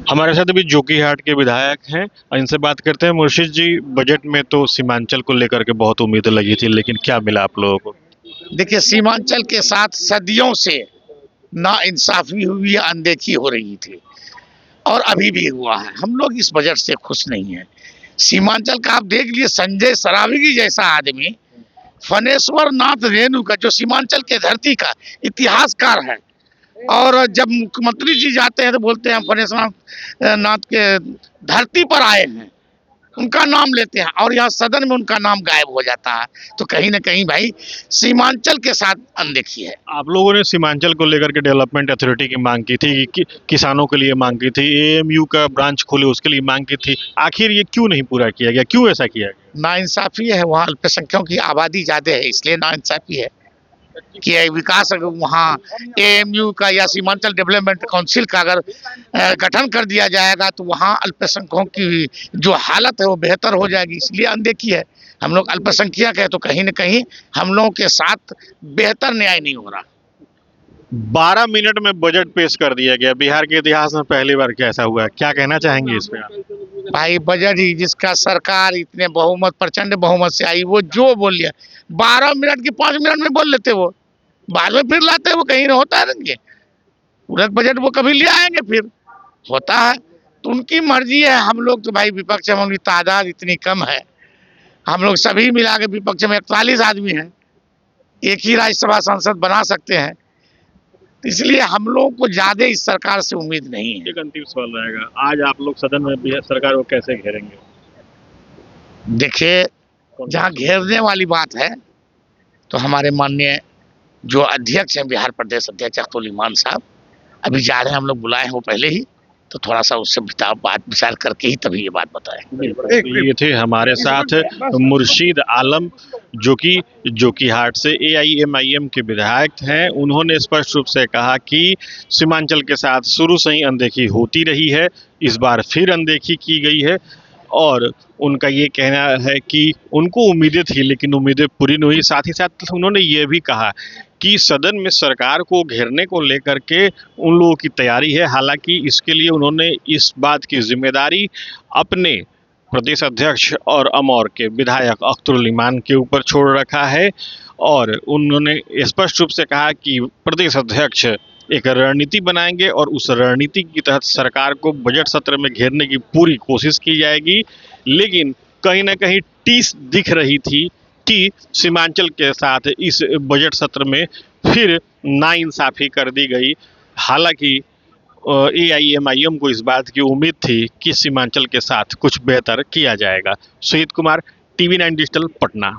हमारे साथ अभी जोकीहाट के विधायक हैं और इनसे बात करते हैं। मुर्शिद जी, बजट में तो सीमांचल को लेकर के बहुत उम्मीदें लगी थी, लेकिन क्या मिला आप लोगों को? देखिए, सीमांचल के साथ सदियों से ना इंसाफी हुई है, अनदेखी हो रही थी और अभी भी हुआ है। हम लोग इस बजट से खुश नहीं हैं। सीमांचल का आप देख लिए, संजय सरावगी जैसा आदमी, फनेश्वर नाथ रेणु का, जो सीमांचल के धरती का इतिहासकार है, और जब मुख्यमंत्री जी जाते हैं तो बोलते हैं हम फनेश्वर नाथ के धरती पर आए हैं, उनका नाम लेते हैं, और यहाँ सदन में उनका नाम गायब हो जाता है। तो कहीं ना कहीं भाई सीमांचल के साथ अनदेखी है। आप लोगों ने सीमांचल को लेकर के डेवलपमेंट अथॉरिटी की मांग की थी, किसानों के लिए मांग की थी, एएमयू का ब्रांच खोले उसके लिए मांग की थी। आखिर ये क्यों नहीं पूरा किया गया, क्यों ऐसा किया गया? नाइंसाफी है, वहाँ अल्पसंख्यकों की आबादी ज्यादा है, इसलिए नाइंसाफी है कि विकास अगर वहाँ एएमयू का या सीमांचल डेवलपमेंट काउंसिल का अगर गठन कर दिया जाएगा तो वहाँ अल्पसंख्यकों की जो हालत है वो बेहतर हो जाएगी, इसलिए अनदेखी है। हम लोग अल्पसंख्यक है तो कहीं ना कहीं हम लोगों के साथ बेहतर न्याय नहीं हो रहा। 12 मिनट में बजट पेश कर दिया गया, बिहार के इतिहास में पहली बार क्या ऐसा हुआ है? क्या कहना चाहेंगे इस पे आप? भाई बजट ही जिसका सरकार इतने बहुमत, प्रचंड बहुमत से आई, वो जो बोल लिया 12 मिनट की 5 मिनट में बोल लेते, वो बाद में फिर लाते, वो कहीं होता है ना, पूरा बजट वो कभी ले आएंगे, फिर होता है तो उनकी मर्जी है। हम लोग तो भाई विपक्ष में, उनकी तादाद इतनी कम है, हम लोग सभी मिला के विपक्ष में 41 आदमी हैं, एक ही राज्यसभा सांसद बना सकते हैं, इसलिए हम लोगों को ज्यादा इस सरकार से उम्मीद नहीं है। एक अंतिम सवाल रहेगा, आज आप लोग सदन में बिहार सरकार को कैसे घेरेंगे? देखिए, जहाँ घेरने वाली बात है तो हमारे माननीय जो अध्यक्ष हैं, बिहार प्रदेश अध्यक्ष अब्दुल इमान साहब अभी जा रहे हैं, हम लोग बुलाए हैं वो पहले ही, तो थोड़ा सा उससे बात विचार करके ही तभी ये बात बताएं। ये थे हमारे साथ मुर्शीद आलम, जो कि जोकीहाट से एआईएमआईएम के विधायक हैं। उन्होंने स्पष्ट रूप से कहा कि सीमांचल के साथ शुरू से ही अनदेखी होती रही है, इस बार फिर अनदेखी की गई है, और उनका ये कहना है कि उनको उम्मीदें थी लेकिन उम्मीदें पूरी नहीं हुई। साथ ही साथ उन्होंने ये भी कहा कि सदन में सरकार को घेरने को लेकर के उन लोगों की तैयारी है। हालांकि इसके लिए उन्होंने इस बात की जिम्मेदारी अपने प्रदेश अध्यक्ष और अमौर के विधायक अख्तरुल इमान के ऊपर छोड़ रखा है, और उन्होंने स्पष्ट रूप से कहा कि प्रदेश अध्यक्ष एक रणनीति बनाएंगे और उस रणनीति के तहत सरकार को बजट सत्र में घेरने की पूरी कोशिश की जाएगी। लेकिन कहीं ना कहीं टीस दिख रही थी कि सीमांचल के साथ इस बजट सत्र में फिर नाइंसाफी कर दी गई। हालांकि एआईएमआईएम को इस बात की उम्मीद थी कि सीमांचल के साथ कुछ बेहतर किया जाएगा। शहीद कुमार, टीवी 9 डिजिटल, पटना।